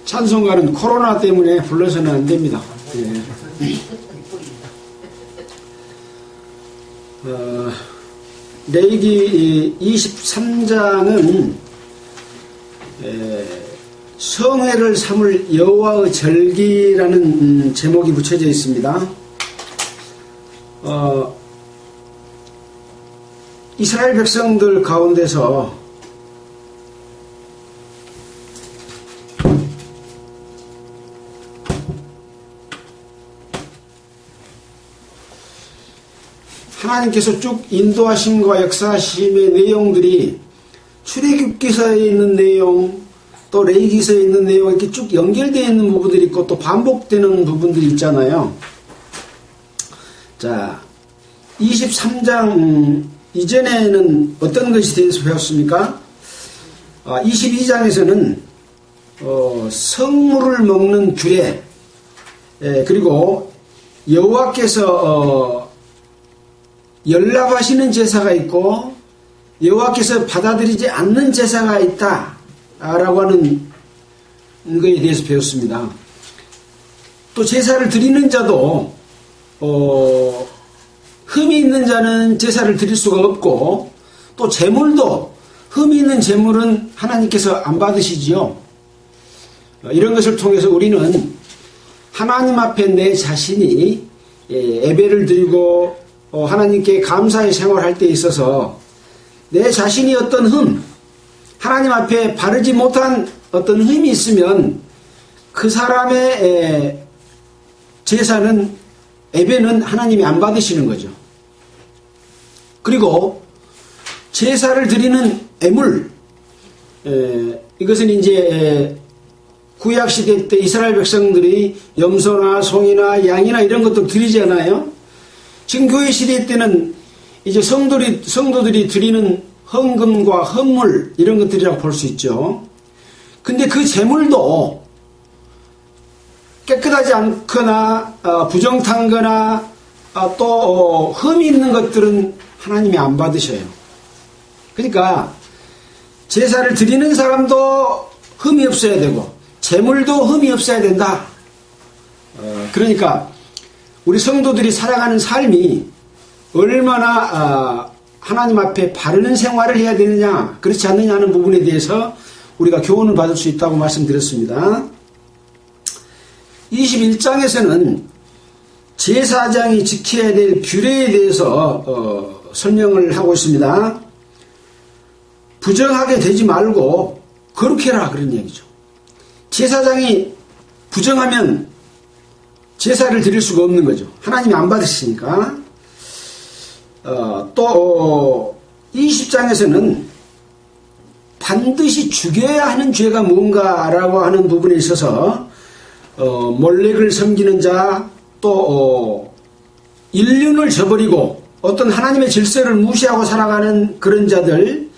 찬송가는 코로나 때문에 불러서는 안 됩니다. 예. 레위기 23장은 성회를 삼을 여호와의 절기라는 제목이 붙여져 있습니다. 이스라엘 백성들 가운데서 하나님께서 쭉 인도하심과 역사하심의 내용들이 출애굽기서에 있는 내용, 또 레위기서에 있는 내용 이렇게 쭉 연결되어 있는 부분들이 있고 또 반복되는 부분들이 있잖아요. 자, 23장 이전에는 어떤 것이 대해서 배웠습니까? 22장에서는 성물을 먹는 규례, 그리고 여호와께서 연락하시는 제사가 있고 여호와께서 받아들이지 않는 제사가 있다라고 하는 것에 대해서 배웠습니다. 또 제사를 드리는 자도 흠이 있는 자는 제사를 드릴 수가 없고 또 제물도 흠이 있는 제물은 하나님께서 안 받으시지요. 이런 것을 통해서 우리는 하나님 앞에 내 자신이 예배를 드리고 하나님께 감사의 생활할 때 있어서 내 자신이 어떤 흠, 하나님 앞에 바르지 못한 어떤 흠이 있으면 그 사람의 제사는, 예배는 하나님이 안 받으시는 거죠. 그리고 제사를 드리는 애물, 이것은 이제 구약시대 때 이스라엘 백성들이 염소나 송이나 양이나 이런 것도 드리잖아요. 지금 교회 시대 때는 이제 성도들이 드리는 헌금과 헌물 이런 것들이라고 볼 수 있죠. 근데 그 제물도 깨끗하지 않거나 부정탄거나 또 흠이 있는 것들은 하나님이 안 받으셔요. 그러니까 제사를 드리는 사람도 흠이 없어야 되고 제물도 흠이 없어야 된다. 그러니까 우리 성도들이 살아가는 삶이 얼마나 하나님 앞에 바르는 생활을 해야 되느냐, 그렇지 않느냐 하는 부분에 대해서 우리가 교훈을 받을 수 있다고 말씀드렸습니다. 21장에서는 제사장이 지켜야 될 규례에 대해서 설명을 하고 있습니다. 부정하게 되지 말고 거룩히 해라, 그런 얘기죠. 제사장이 부정하면 제사를 드릴 수가 없는 거죠. 하나님이 안 받으시니까. 또 20장에서는 반드시 죽여야 하는 죄가 무언가라고 하는 부분에 있어서 몰렉을 섬기는 자, 또 인륜을 저버리고 어떤 하나님의 질서를 무시하고 살아가는 그런 자들,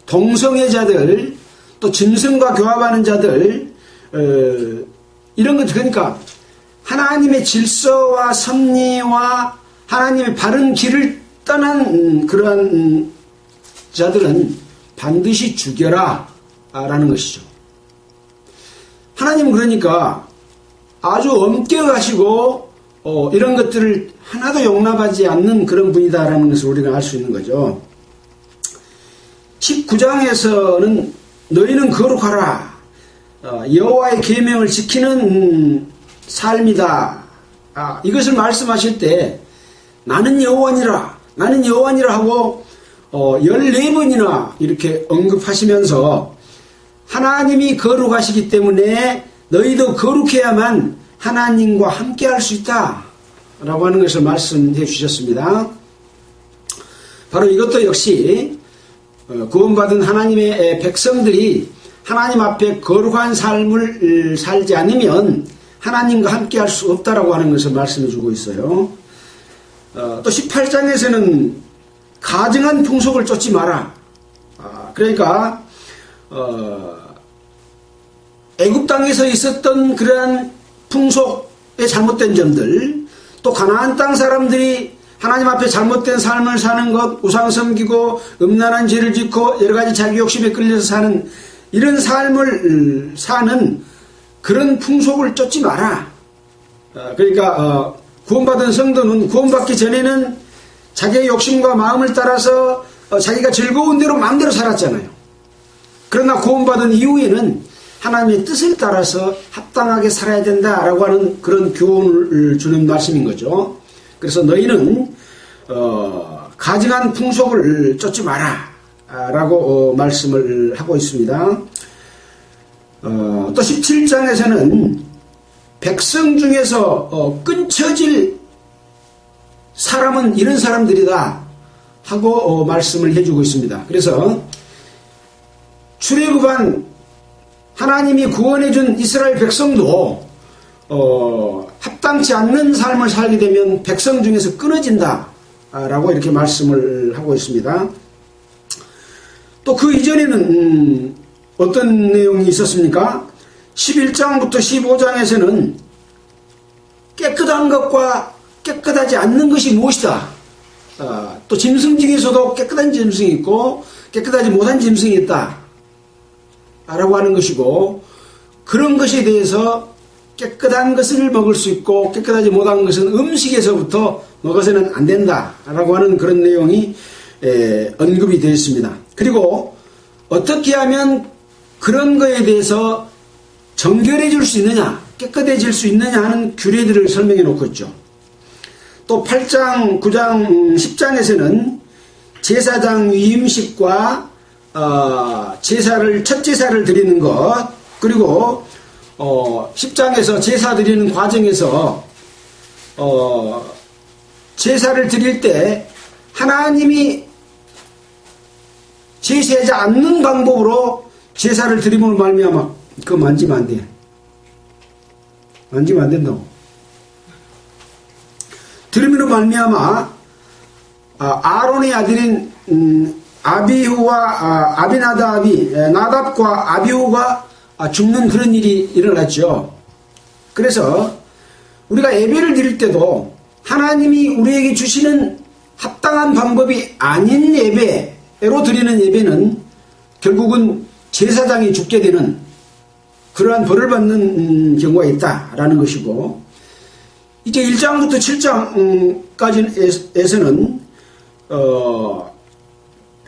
동성애자들, 또 짐승과 교합하는 자들, 이런 것, 그러니까 하나님의 질서와 섭리와 하나님의 바른 길을 떠난 그러한 자들은 반드시 죽여라 라는 것이죠. 하나님은 그러니까 아주 엄격하시고 이런 것들을 하나도 용납하지 않는 그런 분이다라는 것을 우리가 알 수 있는 거죠. 19장에서는 너희는 거룩하라, 여호와의 계명을 지키는 삶이다. 이것을 말씀하실 때 나는 여호와니라, 나는 여호와니라 하고 14번이나 이렇게 언급하시면서 하나님이 거룩하시기 때문에 너희도 거룩해야만 하나님과 함께 할 수 있다 라고 하는 것을 말씀해 주셨습니다. 바로 이것도 역시 구원받은 하나님의 백성들이 하나님 앞에 거룩한 삶을 살지 않으면 하나님과 함께 할 수 없다라고 하는 것을 말씀해 주고 있어요. 또 18장에서는 가증한 풍속을 쫓지 마라. 그러니까 애굽 땅에서 있었던 그러한 풍속의 잘못된 점들, 또 가나안 땅 사람들이 하나님 앞에 잘못된 삶을 사는 것, 우상 섬기고 음란한 죄를 짓고 여러 가지 자기 욕심에 끌려서 사는 이런 삶을 사는 그런 풍속을 쫓지 마라. 그러니까 구원받은 성도는 구원받기 전에는 자기의 욕심과 마음을 따라서 자기가 즐거운 대로 마음대로 살았잖아요. 그러나 구원받은 이후에는 하나님의 뜻을 따라서 합당하게 살아야 된다라고 하는 그런 교훈을 주는 말씀인 거죠. 그래서 너희는 가증한 풍속을 쫓지 마라 라고 말씀을 하고 있습니다. 또 17장에서는 백성 중에서 끊쳐질 사람은 이런 사람들이다 하고 말씀을 해주고 있습니다. 그래서 출애굽한 하나님이 구원해준 이스라엘 백성도 합당치 않는 삶을 살게 되면 백성 중에서 끊어진다 라고 이렇게 말씀을 하고 있습니다. 또 그 이전에는 어떤 내용이 있었습니까? 11장부터 15장에서는 깨끗한 것과 깨끗하지 않는 것이 무엇이다. 또 짐승 중에서도 깨끗한 짐승이 있고 깨끗하지 못한 짐승이 있다 라고 하는 것이고, 그런 것에 대해서 깨끗한 것을 먹을 수 있고 깨끗하지 못한 것은 음식에서부터 먹어서는 안 된다 라고 하는 그런 내용이 언급이 되어 있습니다. 그리고 어떻게 하면 그런 거에 대해서 정결해질 수 있느냐, 깨끗해질 수 있느냐 하는 규례들을 설명해 놓고 있죠. 또 8장, 9장, 10장에서는 제사장 위임식과 첫 제사를 드리는 것, 그리고 10장에서 제사 드리는 과정에서 제사를 드릴 때 하나님이 제시하지 않는 방법으로 제사를 드림으로 말미암아 그거 만지면 안 돼. 만지면 안 된다고. 드림으로 말미암아 아론의 아들인 아비후와 나답과 아비후가 죽는 그런 일이 일어났죠. 그래서 우리가 예배를 드릴 때도 하나님이 우리에게 주시는 합당한 방법이 아닌 예배로 드리는 예배는 결국은 제사장이 죽게 되는 그러한 벌을 받는 경우가 있다라는 것이고, 이제 1장부터 7장까지에서는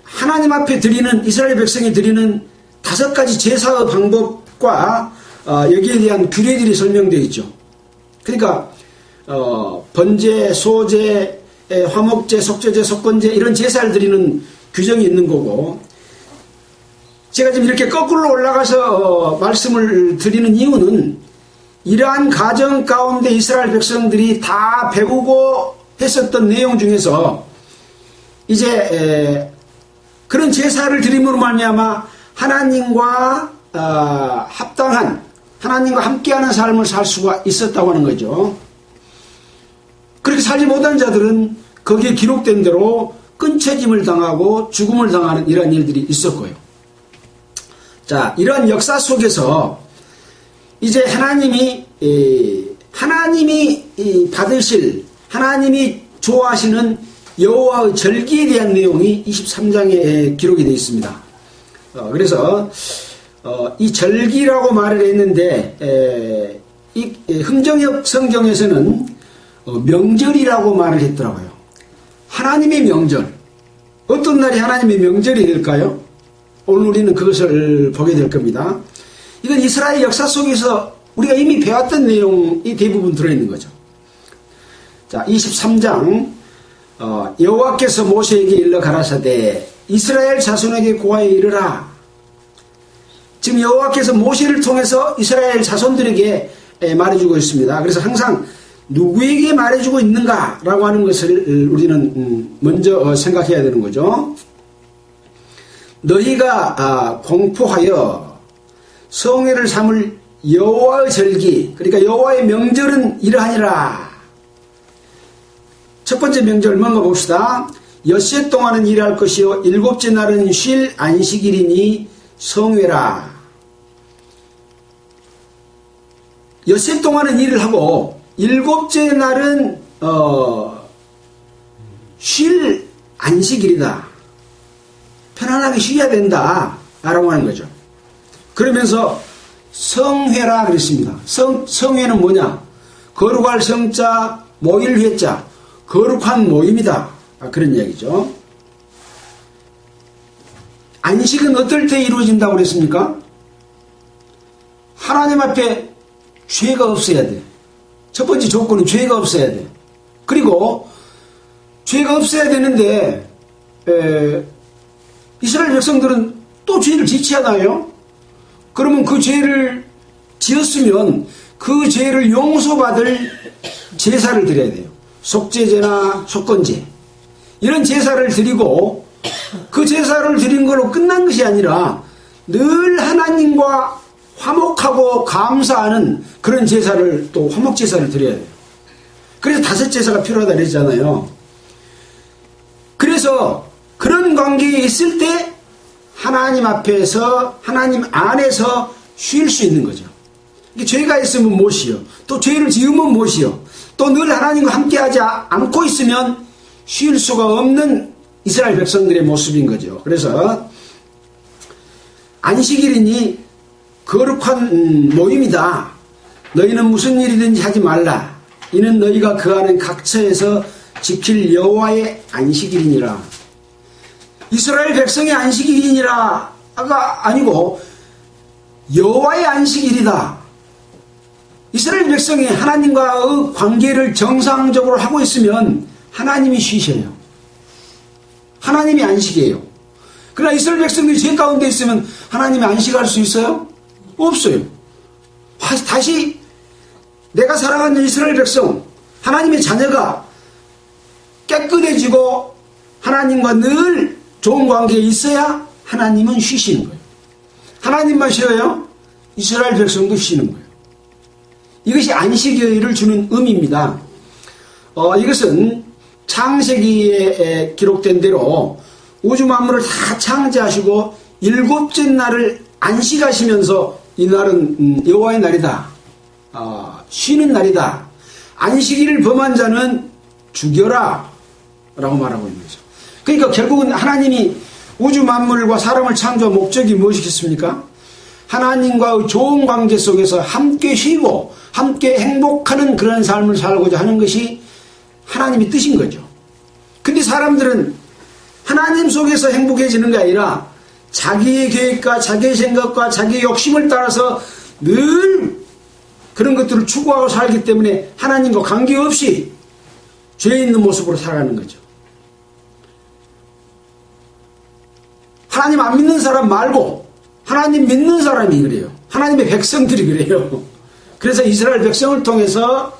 하나님 앞에 드리는, 이스라엘 백성이 드리는 5가지 제사의 방법과 여기에 대한 규례들이 설명되어 있죠. 그러니까 번제, 소제, 화목제, 속죄제, 속건제 이런 제사를 드리는 규정이 있는 거고, 제가 지금 이렇게 거꾸로 올라가서 말씀을 드리는 이유는 이러한 가정 가운데 이스라엘 백성들이 다 배우고 했었던 내용 중에서 이제 그런 제사를 드림으로 말미암아 하나님과 합당한, 하나님과 함께하는 삶을 살 수가 있었다고 하는 거죠. 그렇게 살지 못한 자들은 거기에 기록된 대로 끊쳐짐을 당하고 죽음을 당하는 이러한 일들이 있었고요. 자, 이러한 역사 속에서 이제 하나님이 받으실, 하나님이 좋아하시는 여호와의 절기에 대한 내용이 23장에 기록이 되어 있습니다. 그래서 이 절기라고 말을 했는데 이 흥정역 성경에서는 명절이라고 말을 했더라고요. 하나님의 명절. 어떤 날이 하나님의 명절이 될까요? 오늘 우리는 그것을 보게 될 겁니다. 이건 이스라엘 역사 속에서 우리가 이미 배웠던 내용이 대부분 들어있는 거죠. 자, 23장 여호와께서 모세에게 일러 가라사대 이스라엘 자손에게 고하여 이르라. 지금 여호와께서 모세를 통해서 이스라엘 자손들에게 말해주고 있습니다. 그래서 항상 누구에게 말해주고 있는가라고 하는 것을 우리는 먼저 생각해야 되는 거죠. 너희가 공포하여 성회를 삼을 여호와의 절기, 그러니까 여호와의 명절은 이러하니라. 첫 번째 명절 뭔가 봅시다. 엿새 동안은 일할 것이요 일곱째 날은 쉴 안식일이니 성회라. 엿새 동안은 일을 하고 일곱째 날은 쉴 안식일이다. 편안하게 쉬어야 된다 라고 하는 거죠. 그러면서 성회라 그랬습니다. 성회는 뭐냐? 거룩할 성자, 모일 회자, 거룩한 모임이다. 그런 얘기죠. 안식은 어떨 때 이루어진다고 그랬습니까? 하나님 앞에 죄가 없어야 돼. 첫 번째 조건은 죄가 없어야 돼. 그리고 죄가 없어야 되는데 이스라엘 백성들은 또 죄를 짓지 않아요? 그러면 그 죄를 지었으면 그 죄를 용서받을 제사를 드려야 돼요. 속죄제나 속건제 이런 제사를 드리고 그 제사를 드린 걸로 끝난 것이 아니라 늘 하나님과 화목하고 감사하는 그런 제사를 또 화목제사를 드려야 돼요. 그래서 5 제사가 필요하다 그랬잖아요. 그래서 그런 관계에 있을 때 하나님 앞에서 하나님 안에서 쉴 수 있는 거죠. 죄가 있으면 못이요. 또 죄를 지으면 못이요. 또 늘 하나님과 함께하지 않고 있으면 쉴 수가 없는 이스라엘 백성들의 모습인 거죠. 그래서 안식일이니 거룩한 모임이다. 너희는 무슨 일이든지 하지 말라. 이는 너희가 그 안에 각처에서 지킬 여호와의 안식일이니라. 이스라엘 백성의 안식일이니라가 아니고 여호와의 안식일이다. 이스라엘 백성이 하나님과의 관계를 정상적으로 하고 있으면 하나님이 쉬셔요. 하나님이 안식이에요. 그러나 이스라엘 백성들이 죄 가운데 있으면 하나님이 안식할 수 있어요? 없어요. 다시 내가 사랑하는 이스라엘 백성, 하나님의 자녀가 깨끗해지고 하나님과 늘 좋은 관계에 있어야 하나님은 쉬시는 거예요. 하나님만 쉬어요? 이스라엘 백성도 쉬는 거예요. 이것이 안식일을 주는 의미입니다. 이것은 창세기에 기록된 대로 우주 만물을 다 창조하시고 7째 날을 안식하시면서 이 날은 여호와의 날이다. 쉬는 날이다. 안식일을 범한 자는 죽여라 라고 말하고 있는 거죠. 그러니까 결국은 하나님이 우주 만물과 사람을 창조한 목적이 무엇이겠습니까? 하나님과의 좋은 관계 속에서 함께 쉬고 함께 행복하는 그런 삶을 살고자 하는 것이 하나님의 뜻인 거죠. 근데 사람들은 하나님 속에서 행복해지는 게 아니라 자기의 계획과 자기의 생각과 자기의 욕심을 따라서 늘 그런 것들을 추구하고 살기 때문에 하나님과 관계없이 죄 있는 모습으로 살아가는 거죠. 하나님 안 믿는 사람 말고 하나님 믿는 사람이 그래요. 하나님의 백성들이 그래요. 그래서 이스라엘 백성을 통해서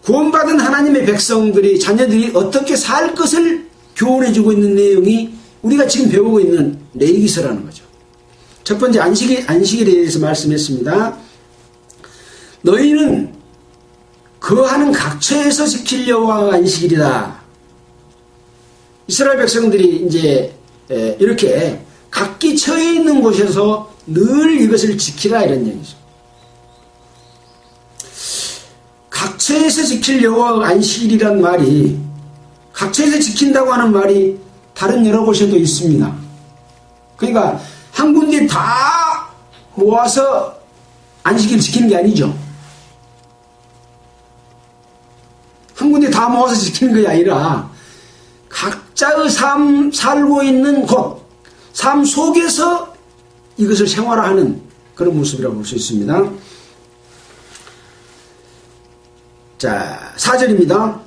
구원받은 하나님의 백성들이 자녀들이 어떻게 살 것을 교훈해주고 있는 내용이 우리가 지금 배우고 있는 레위기서라는 거죠. 첫 번째 안식일에 대해서 말씀했습니다. 너희는 거하는 각처에서 지킬 여호와의 안식일이다. 이스라엘 백성들이 이제 이렇게 각기 처해 있는 곳에서 늘 이것을 지키라 이런 얘기죠. 각처에서 지킬 여호와의 안식일이란 말이 각처에서 지킨다고 하는 말이 다른 여러 곳에도 있습니다. 그러니까 한 군데 다 모아서 안식일을 지키는 게 아니죠. 한 군데 다 모아서 지키는 것이 아니라 각자의 살고 있는 곳, 삶 속에서 이것을 생활화하는 그런 모습이라고 볼 수 있습니다. 자, 4절입니다.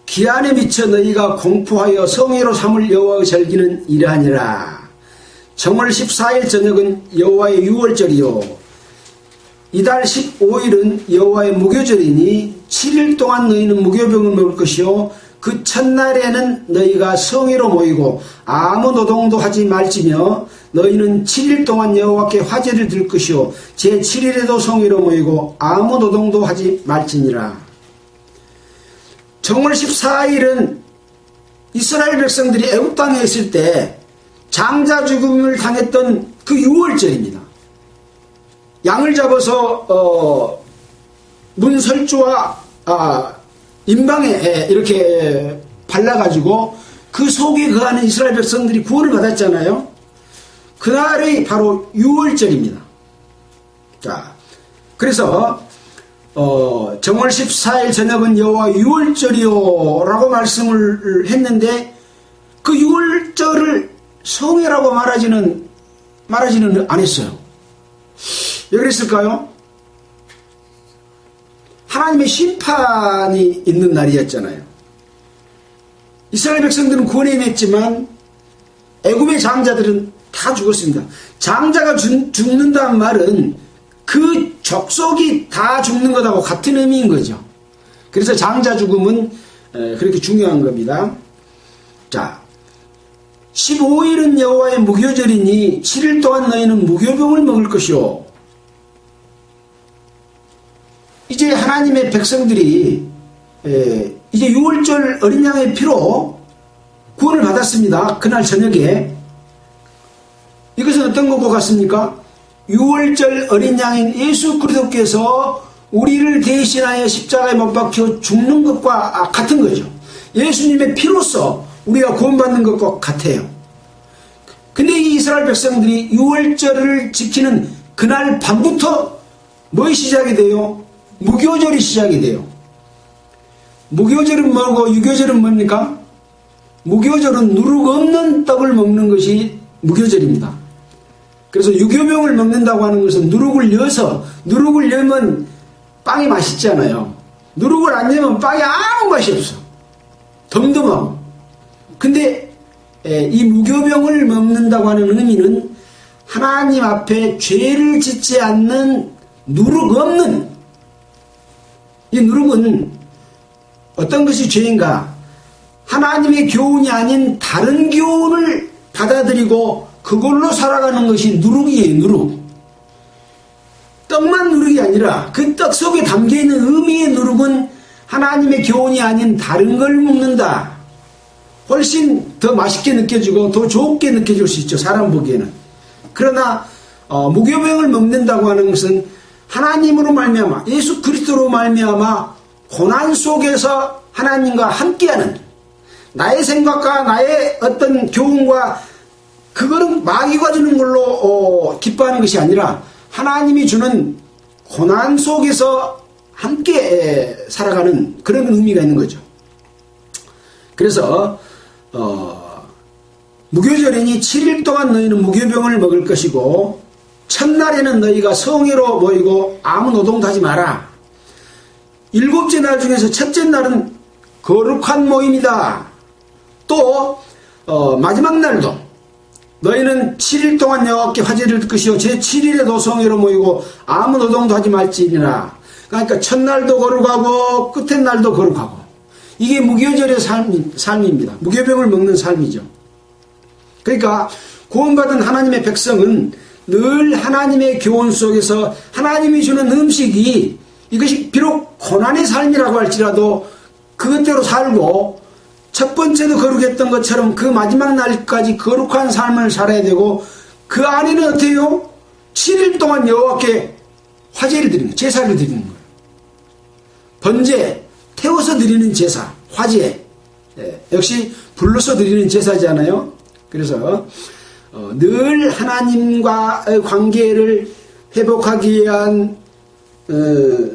기한에 미쳐 너희가 공포하여 성회로 삼을 여호와의 절기는 이러하니라. 정월 14일 저녁은 여호와의 유월절이요 이달 15일은 여호와의 무교절이니 7일 동안 너희는 무교병을 먹을 것이요 그 첫날에는 너희가 성회로 모이고 아무 노동도 하지 말지며 너희는 7일 동안 여호와께 화제를 들 것이요 제7일에도 성회로 모이고 아무 노동도 하지 말지니라. 정월 14일은 이스라엘 백성들이 애굽 땅에 있을 때 장자 죽음을 당했던 그 유월절입니다. 양을 잡아서 문설주와 임방에 이렇게 발라가지고 그 속에 거하는 이스라엘 백성들이 구원을 받았잖아요. 그날이 바로 유월절입니다. 자, 그래서 정월 14일 저녁은 여호와 유월절이요 라고 말씀을 했는데 그 유월절을 성회라고 말하지는 안 했어요. 왜 그랬을까요? 하나님의 심판이 있는 날이었잖아요. 이스라엘 백성들은 구원해냈지만 애굽의 장자들은 다 죽었습니다. 장자가 죽는다는 말은 그 족속이 다 죽는 것하고 같은 의미인 거죠. 그래서 장자 죽음은 그렇게 중요한 겁니다. 자, 15일은 여호와의 무교절이니 7일 동안 너희는 무교병을 먹을 것이요. 이제 하나님의 백성들이 이제 6월절 어린 양의 피로 구원을 받았습니다. 그날 저녁에. 이것은 어떤 것과 같습니까? 6월절 어린 양인 예수 그리스도께서 우리를 대신하여 십자가에 못 박혀 죽는 것과 같은 거죠. 예수님의 피로서 우리가 구원받는 것과 같아요. 근데 이 이스라엘 백성들이 6월절을 지키는 그날 밤부터 뭐이 시작이 돼요? 무교절이 시작이 돼요. 무교절은 뭐고 유교절은 뭡니까? 무교절은 누룩 없는 떡을 먹는 것이 무교절입니다. 그래서 유교병을 먹는다고 하는 것은 누룩을 넣으면 빵이 맛있잖아요. 누룩을 안 넣으면 빵이 아무 맛이 없어. 덤덤하고. 근데 이 무교병을 먹는다고 하는 의미는 하나님 앞에 죄를 짓지 않는 누룩 없는, 이 누룩은 어떤 것이 죄인가? 하나님의 교훈이 아닌 다른 교훈을 받아들이고 그걸로 살아가는 것이 누룩이에요. 누룩. 떡만 누룩이 아니라 그 떡 속에 담겨있는 의미의 누룩은 하나님의 교훈이 아닌 다른 걸 먹는다. 훨씬 더 맛있게 느껴지고 더 좋게 느껴질 수 있죠. 사람 보기에는. 그러나 무교병을 먹는다고 하는 것은 하나님으로 말미암아, 예수 그리스도로 말미암아 고난 속에서 하나님과 함께하는, 나의 생각과 나의 어떤 교훈과 그거는 마귀가 주는 걸로 기뻐하는 것이 아니라 하나님이 주는 고난 속에서 함께 살아가는 그런 의미가 있는 거죠. 그래서 무교절이니 7일 동안 너희는 무교병을 먹을 것이고 첫날에는 너희가 성회로 모이고 아무 노동도 하지 마라. 7째 날 중에서 첫째 날은 거룩한 모임이다. 또 마지막 날도 너희는 7일 동안 여호와께 화제를 들 것이요 제7일에도 성회로 모이고 아무 노동도 하지 말지니라. 그러니까 첫날도 거룩하고 끝의 날도 거룩하고, 이게 무교절의 삶입니다. 무교병을 먹는 삶이죠. 그러니까 구원받은 하나님의 백성은 늘 하나님의 교훈 속에서 하나님이 주는 음식이, 이것이 비록 고난의 삶이라고 할지라도 그것대로 살고, 첫 번째도 거룩했던 것처럼 그 마지막 날까지 거룩한 삶을 살아야 되고, 그 안에는 어때요? 7일 동안 여호와께 화제를 드리는 거예요. 제사를 드리는 거예요. 번제, 태워서 드리는 제사, 화제. 역시 불러서 드리는 제사잖아요. 그래서 늘 하나님과의 관계를 회복하기 위한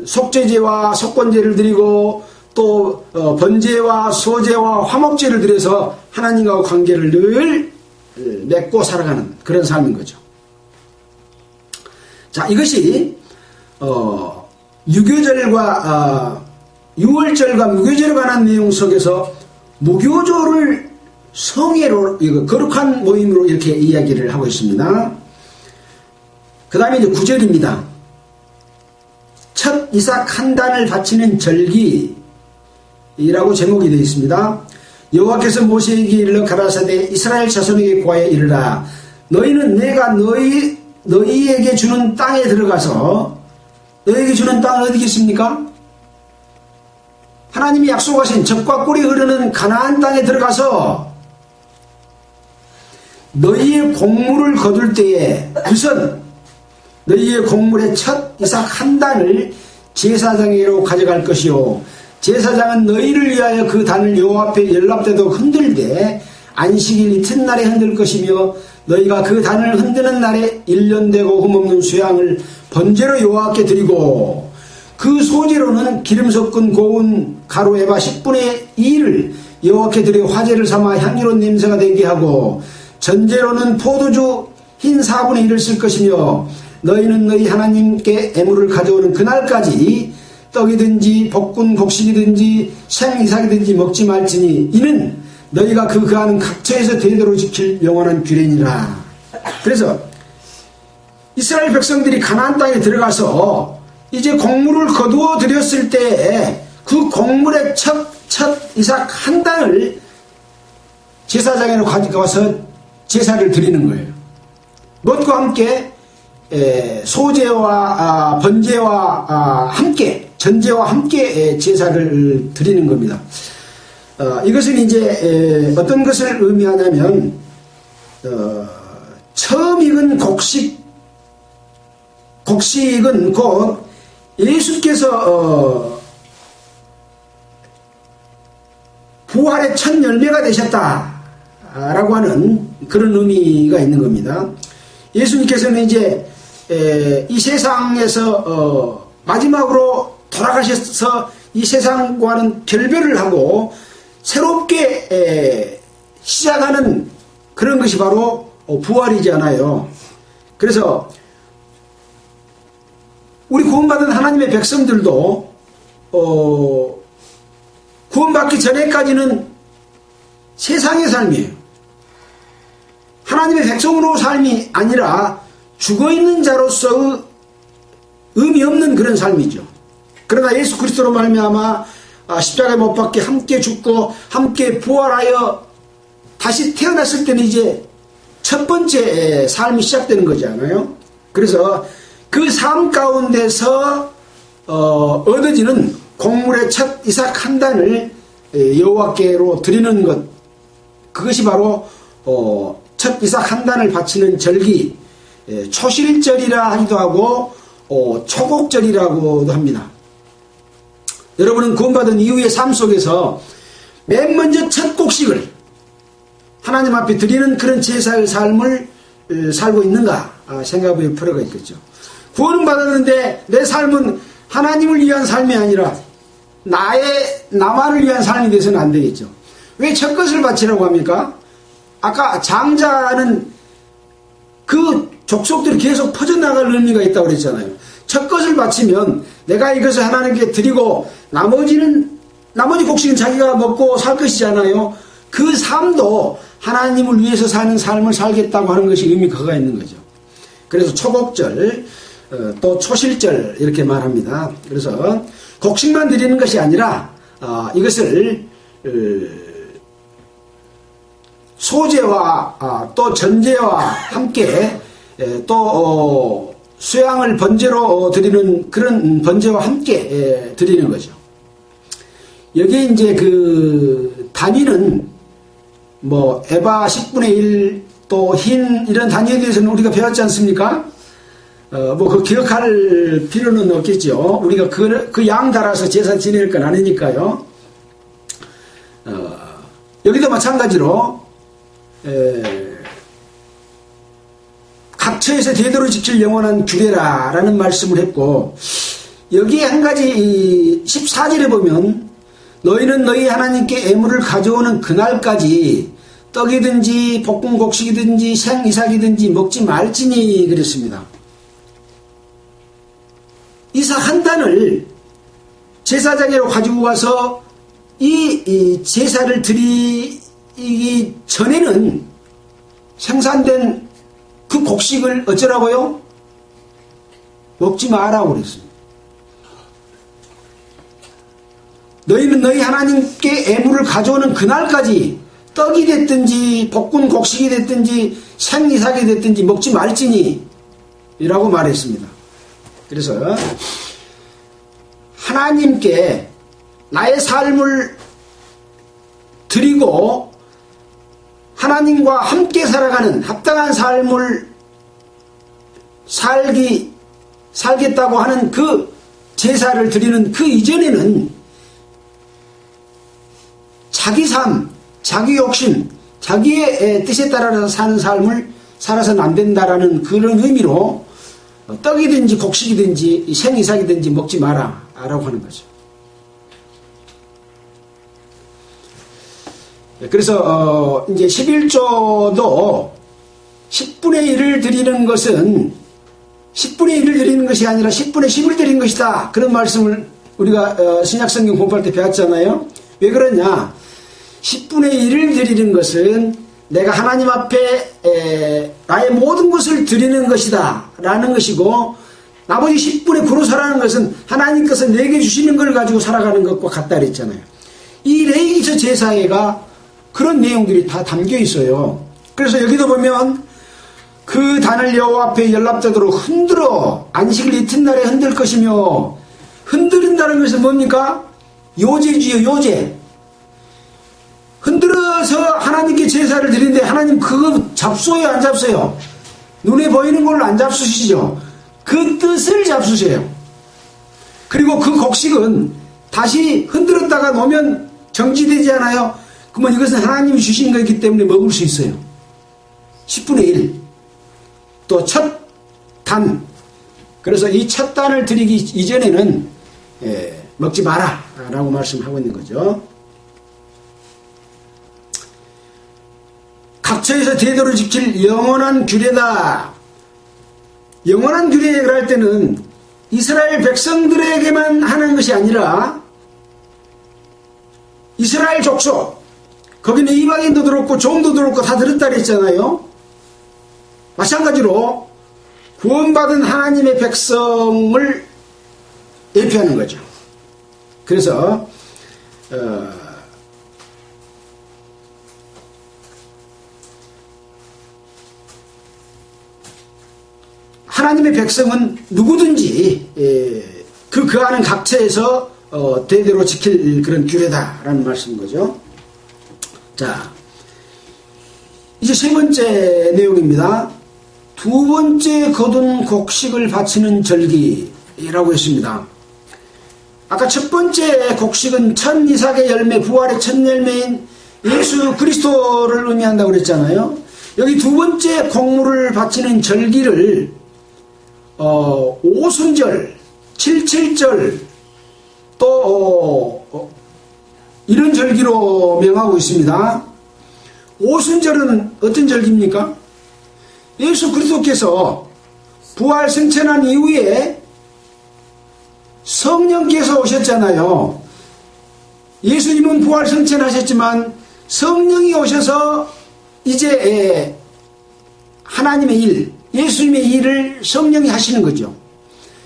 속죄제와 속건제를 드리고, 또 번제와 소제와 화목제를 드려서 하나님과 관계를 늘 맺고 살아가는 그런 삶인 거죠. 자, 이것이 유교절과 6월절과 무교절에 관한 내용 속에서 무교절을 성회로, 거룩한 모임으로 이렇게 이야기를 하고 있습니다. 그 다음에 이제 9절입니다. 첫 이삭 한 단을 바치는 절기 이라고 제목이 되어 있습니다. 여호와께서 모세에게 일러 가라사대 이스라엘 자손에게 고하여 이르라. 너희는 내가 너희에게 주는 땅에 들어가서, 너희에게 주는 땅은 어디겠습니까? 하나님이 약속하신 젖과 꿀이 흐르는 가나안 땅에 들어가서 너희의 곡물을 거둘 때에 우선 너희의 곡물의 첫 이삭 한 단을 제사장에게로 가져갈 것이요, 제사장은 너희를 위하여 그 단을 여호와 앞에 연락되도록 흔들되 안식일 이튿날에 흔들 것이며, 너희가 그 단을 흔드는 날에 1년 되고 흠없는 수양을 번제로 여호와께 드리고 그 소재로는 기름 섞은 고운 가루 에바 10분의 2를 여호와께 드려 화제를 삼아 향기로운 냄새가 되게 하고 전제로는 포도주 흰 4분의 1을 쓸 것이며 너희는 너희 하나님께 애물을 가져오는 그날까지 떡이든지 볶은 곡식이든지 생이삭이든지 먹지 말지니 이는 너희가 그 하는 각처에서 대대로 지킬 영원한 규례니라. 그래서 이스라엘 백성들이 가나안 땅에 들어가서 이제 곡물을 거두어 드렸을 때 그 곡물의 첫 이삭 한 단을 제사장으로 가져가서 제사를 드리는 거예요. 무엇과 함께 소제와 번제와 함께 전제와 함께 제사를 드리는 겁니다. 이것은 이제 어떤 것을 의미하냐면 처음 익은 곡식은 곧 예수께서 부활의 첫 열매가 되셨다라고 하는 그런 의미가 있는 겁니다. 예수님께서는 이제 이 세상에서 마지막으로 돌아가셔서 이 세상과는 결별을 하고 새롭게 시작하는 그런 것이 바로 부활이잖아요. 그래서 우리 구원받은 하나님의 백성들도 구원받기 전에까지는 세상의 삶이에요. 하나님의 백성으로 삶이 아니라 죽어있는 자로서의 의미 없는 그런 삶이죠. 그러나 예수 그리스도로 말미암아 십자가에 못 박혀 함께 죽고 함께 부활하여 다시 태어났을 때는 이제 첫 번째 삶이 시작되는 거잖아요. 그래서 그 삶 가운데서 얻어지는 곡물의 첫 이삭 한 단을 여호와께로 드리는 것, 그것이 바로 첫 이삭 한 단을 바치는 절기, 초실절이라 하기도 하고 초곡절이라고도 합니다. 여러분은 구원받은 이후의 삶 속에서 맨 먼저 첫 곡식을 하나님 앞에 드리는 그런 제사의 삶을 살고 있는가 생각해 볼 필요가 있겠죠. 구원은 받았는데 내 삶은 하나님을 위한 삶이 아니라 나만을 위한 삶이 돼서는 안 되겠죠. 왜 첫 것을 바치라고 합니까? 아까 장자는 그 족속들이 계속 퍼져나갈 의미가 있다고 그랬잖아요. 첫 것을 바치면 내가 이것을 하나님께 드리고 나머지 곡식은 자기가 먹고 살 것이잖아요. 그 삶도 하나님을 위해서 사는 삶을 살겠다고 하는 것이 의미가 있는 거죠. 그래서 초곡절, 또 초실절 이렇게 말합니다. 그래서 곡식만 드리는 것이 아니라 이것을 소제와 또 전제와 함께 또 수양을 번제로 드리는 그런 번제와 함께 드리는 거죠. 여기에 이제 그 단위는 뭐 에바 10분의 1 또 흰 이런 단위에 대해서는 우리가 배웠지 않습니까? 뭐 그 기억할 필요는 없겠죠. 우리가 그 양 따라서 제사 지낼 건 아니니까요. 여기도 마찬가지로 각처에서 대대로 지킬 영원한 규례라라는 말씀을 했고, 여기에 한 가지 14절에 보면 너희는 너희 하나님께 애물을 가져오는 그날까지 떡이든지 볶은 곡식이든지 생이삭이든지 먹지 말지니 그랬습니다. 이삭 한 단을 제사장으로 가지고 가서 이 제사를 드리기 전에는 생산된 그 곡식을 어쩌라고요? 먹지 마라고 그랬습니다. 너희는 너희 하나님께 애물을 가져오는 그날까지 떡이 됐든지 볶은 곡식이 됐든지 생이삭이 됐든지 먹지 말지니 이라고 말했습니다. 그래서 하나님께 나의 삶을 드리고 하나님과 함께 살아가는 합당한 삶을 살겠다고 하는 그 제사를 드리는 그 이전에는 자기 삶, 자기 욕심, 자기의 뜻에 따라서 사는 삶을 살아서는 안 된다라는 그런 의미로 떡이든지 곡식이든지 생이삭이든지 먹지 마라 라고 하는 거죠. 그래서 이제 11조도 10분의 1을 드리는 것은 10분의 1을 드리는 것이 아니라 10분의 10을 드리는 것이다. 그런 말씀을 우리가 신약성경 공부할 때 배웠잖아요. 왜 그러냐? 10분의 1을 드리는 것은 내가 하나님 앞에 나의 모든 것을 드리는 것이다 라는 것이고, 나머지 10분의 9로 살아가는 것은 하나님께서 내게 주시는 걸 가지고 살아가는 것과 같다 그랬잖아요. 이 레위기서 제사회가 그런 내용들이 다 담겨 있어요. 그래서 여기도 보면 그 단을 여호와 앞에 연납되도록 흔들어 안식일 이튿날에 흔들 것이며, 흔들린다는 것은 뭡니까? 요제지요, 요제. 흔들어서 하나님께 제사를 드리는데 하나님 그거 잡수어요, 안 잡수어요? 눈에 보이는 걸로 안 잡수시죠? 그 뜻을 잡수세요. 그리고 그 곡식은 다시 흔들었다가 놓으면 정지되지 않아요? 그러면 이것은 하나님이 주신 거기 때문에 먹을 수 있어요. 10분의 1. 또 첫 단. 그래서 이 첫 단을 드리기 이전에는 먹지 마라 라고 말씀하고 있는 거죠. 각처에서 대대로 지킬 영원한 규례다. 영원한 규례를 할 때는 이스라엘 백성들에게만 하는 것이 아니라 이스라엘 족속, 거기는 이방인도 들었고 종도 들었고 다 들었다 그랬잖아요. 마찬가지로 구원받은 하나님의 백성을 예표하는 거죠. 그래서 하나님의 백성은 누구든지 그 안은 각처에서 대대로 지킬 그런 규례다라는 말씀인 거죠. 자, 이제 세 번째 내용입니다. 두 번째 거둔 곡식을 바치는 절기라고 했습니다. 아까 첫 번째 곡식은 첫 이삭의 열매, 부활의 첫 열매인 예수 그리스도를 의미한다고 그랬잖아요. 여기 두 번째 곡물을 바치는 절기를 오순절, 칠칠절, 또 이런 절기로 명하고 있습니다. 오순절은 어떤 절기입니까? 예수 그리스도께서 부활 승천한 이후에 성령께서 오셨잖아요. 예수님은 부활 승천하셨지만 성령이 오셔서 이제 하나님의 일, 예수님의 일을 성령이 하시는 거죠.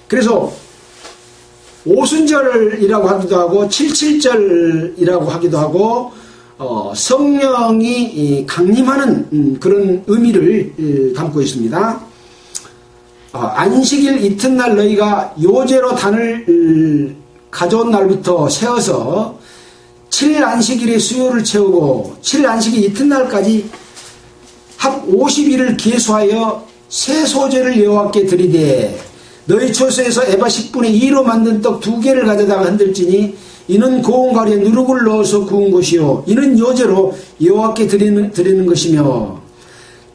그래서 오순절이라고 하기도 하고 칠칠절이라고 하기도 하고 성령이 강림하는 그런 의미를 담고 있습니다. 안식일 이튿날 너희가 요제로 단을 가져온 날부터 세어서 7안식일의 수요를 채우고 7안식일 이튿날까지 합 50일을 계수하여 새 소제를 여호와께 드리되 너희 초소에서 에바 10분의 2로 만든 떡 2개를 가져다가 흔들지니 이는 고운 가루에 누룩을 넣어서 구운 것이요 이는 요제로 여호와께 드리는 것이며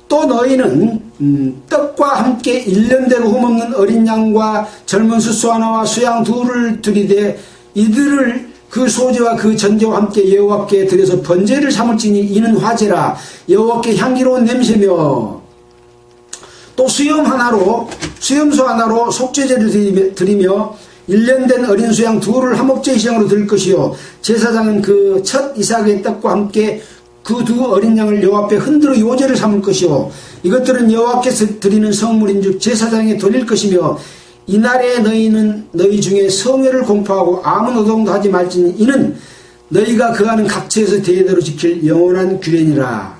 또 너희는 떡과 함께 1년 되고 흠없는 어린 양과 젊은 수소 하나와 수양 2를 드리되 이들을 그 소제와 그 전제와 함께 여호와께 드려서 번제를 삼을지니 이는 화제라 여호와께 향기로운 냄새며 또 수염소 하나로 속죄제를 드리며 1년 된 어린 수양 2를 화목제 희생으로 드릴 것이요 제사장은 그 첫 이삭의 떡과 함께 그 2 어린 양을 여호와 앞에 흔들어 요제를 삼을 것이요 이것들은 여호와께서 드리는 성물인즉 제사장에 돌릴 것이며 이날에 너희는 너희 중에 성회를 공포하고 아무 노동도 하지 말지니 이는 너희가 거하는 각처에서 대대로 지킬 영원한 규례니라.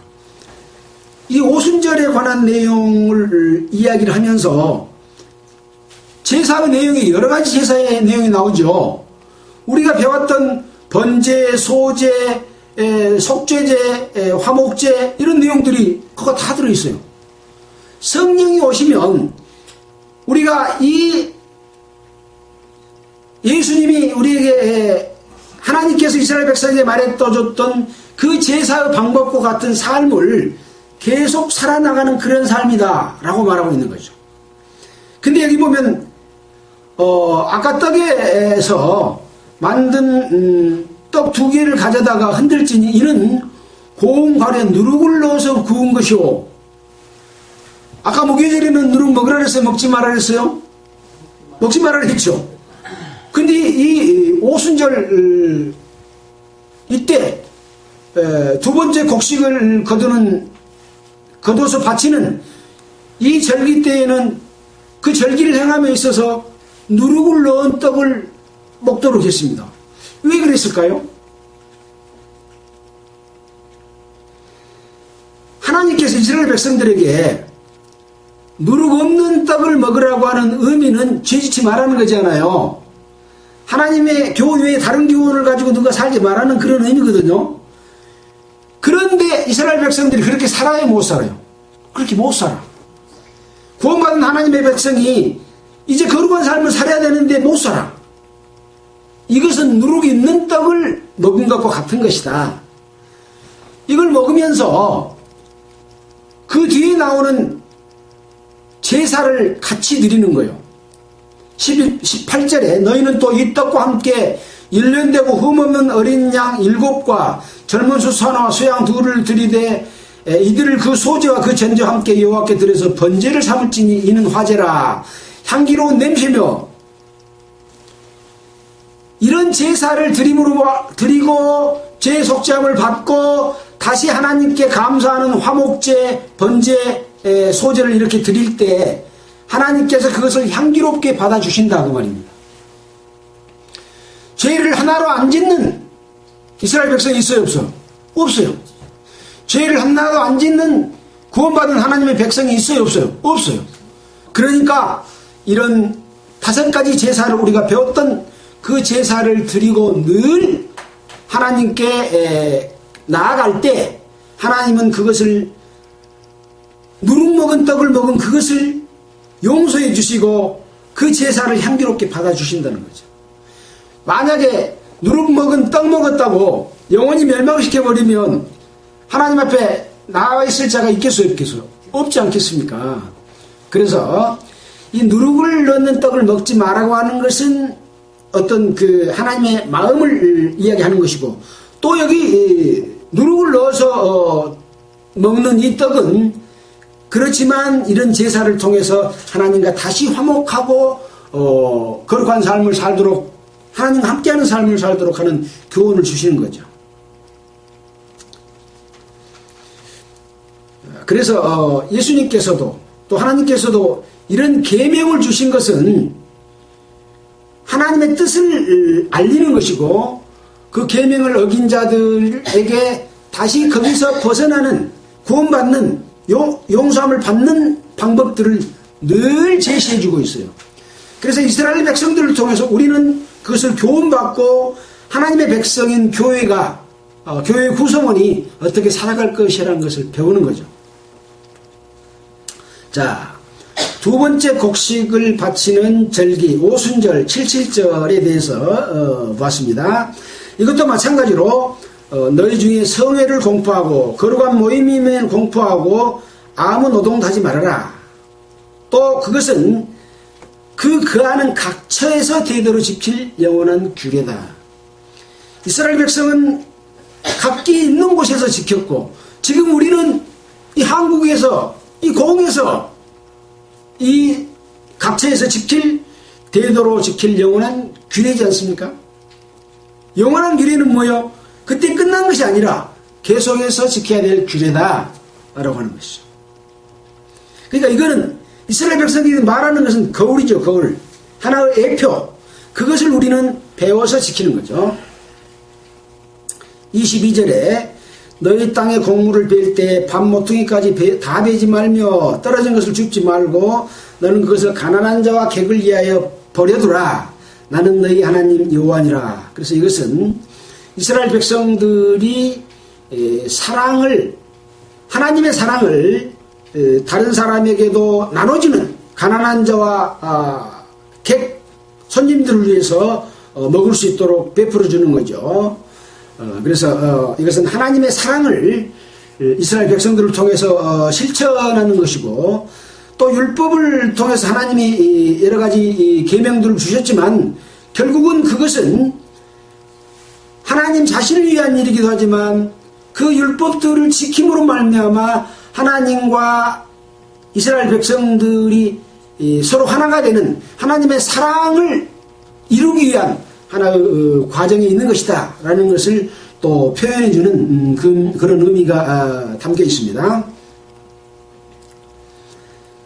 이 오순절에 관한 내용을 이야기를 하면서 제사의 내용이 여러 가지 제사의 내용이 나오죠. 우리가 배웠던 번제, 소제, 속죄제, 화목제 이런 내용들이 그거 다 들어있어요. 성령이 오시면 우리가 이 예수님이 우리에게 하나님께서 이스라엘 백성에게 말해줬던 그 제사의 방법과 같은 삶을 계속 살아나가는 그런 삶이다 라고 말하고 있는 거죠. 근데 여기 보면 아까 떡에서 만든 떡 2개를 가져다가 흔들지니 이는 고운 가루에 누룩을 넣어서 구운 것이오. 아까 무교절에는 누룩 먹으라 그랬어요? 먹지 말라 그랬어요? 먹지 말라 그랬죠. 근데 이 오순절 이때 두 번째 곡식을 거둬서 바치는 이 절기 때에는 그 절기를 행함에 있어서 누룩을 넣은 떡을 먹도록 했습니다. 왜 그랬을까요? 하나님께서 이스라엘 백성들에게 누룩 없는 떡을 먹으라고 하는 의미는 죄짓지 말라는 거잖아요. 하나님의 교회에 다른 교훈을 가지고 누가 살지 말라는 그런 의미거든요. 그런데 이스라엘 백성들이 그렇게 살아요, 못 살아요? 그렇게 못 살아. 구원받은 하나님의 백성이 이제 거룩한 삶을 살아야 되는데 못 살아. 이것은 누룩이 있는 떡을 먹은 것과 같은 것이다. 이걸 먹으면서 그 뒤에 나오는 제사를 같이 드리는 거예요. 18절에 너희는 또 이 떡과 함께 1년 되고 흠없는 어린 양 7과 젊은 수 하나와 수양 2를 드리되 이들을 그 소제와 그 전제와 함께 여호와께 드려서 번제를 삼을지니 이는 화제라. 향기로운 냄새며 이런 제사를 드리고 죄 속죄함을 받고 다시 하나님께 감사하는 화목제, 번제, 소제를 이렇게 드릴 때 하나님께서 그것을 향기롭게 받아주신다 그 말입니다. 죄를 하나로 안 짓는 이스라엘 백성이 있어요, 없어요? 없어요. 죄를 하나도 안 짓는 구원받은 하나님의 백성이 있어요, 없어요? 없어요. 그러니까 이런 5가지 제사를 우리가 배웠던 그 제사를 드리고 늘 하나님께 나아갈 때 하나님은 그것을 누룩 먹은 떡을 먹은 그것을 용서해 주시고 그 제사를 향기롭게 받아주신다는 거죠. 만약에 누룩 먹은 떡 먹었다고 영원히 멸망시켜버리면 하나님 앞에 나와 있을 자가 있겠어요, 없겠어요? 없지 않겠습니까? 그래서 이 누룩을 넣는 떡을 먹지 말라고 하는 것은 어떤 그 하나님의 마음을 이야기하는 것이고, 또 여기 누룩을 넣어서 먹는 이 떡은 그렇지만 이런 제사를 통해서 하나님과 다시 화목하고 거룩한 삶을 살도록, 하나님과 함께하는 삶을 살도록 하는 교훈을 주시는 거죠. 그래서 예수님께서도 또 하나님께서도 이런 계명을 주신 것은 하나님의 뜻을 알리는 것이고, 그 계명을 어긴 자들에게 다시 거기서 벗어나는, 구원받는, 용서함을 받는 방법들을 늘 제시해 주고 있어요. 그래서 이스라엘 백성들을 통해서 우리는 그것을 교훈받고 하나님의 백성인 교회가, 교회 구성원이 어떻게 살아갈 것이라는 것을 배우는 거죠. 자, 두 번째 곡식을 바치는 절기 오순절 77절에 대해서 봤습니다. 이것도 마찬가지로 너희 중에 성회를 공포하고 거룩한 모임임을 공포하고 아무 노동도 하지 말아라. 또 그것은 거하는 각처에서 대대로 지킬 영원한 규례다. 이스라엘 백성은 각기 있는 곳에서 지켰고, 지금 우리는 이 한국에서, 이 공에서 이 각처에서 대대로 지킬 영원한 규례지 않습니까? 영원한 규례는 뭐요? 그때 끝난 것이 아니라 계속해서 지켜야 될 규례다 라고 하는 것이죠. 그러니까 이거는 이스라엘 백성들이 말하는 것은 거울이죠, 거울. 하나의 애표. 그것을 우리는 배워서 지키는 거죠. 22절에 너희 땅에 곡물을 벨 때 밥 모퉁이까지 다 베지 말며 떨어진 것을 줍지 말고 너는 그것을 가난한 자와 객을 위하여 버려두라. 나는 너희 하나님 여호와니라. 그래서 이것은 이스라엘 백성들이 하나님의 사랑을 다른 사람에게도 나눠주는 가난한 자와 객, 손님들을 위해서 먹을 수 있도록 베풀어주는 거죠. 그래서 이것은 하나님의 사랑을 이스라엘 백성들을 통해서 실천하는 것이고, 또 율법을 통해서 하나님이 여러 가지 계명들을 주셨지만 결국은 그것은 하나님 자신을 위한 일이기도 하지만 그 율법들을 지킴으로 말미암아 하나님과 이스라엘 백성들이 서로 하나가 되는 하나님의 사랑을 이루기 위한 하나의 과정이 있는 것이다 라는 것을 또 표현해 주는 그런 의미가 담겨 있습니다.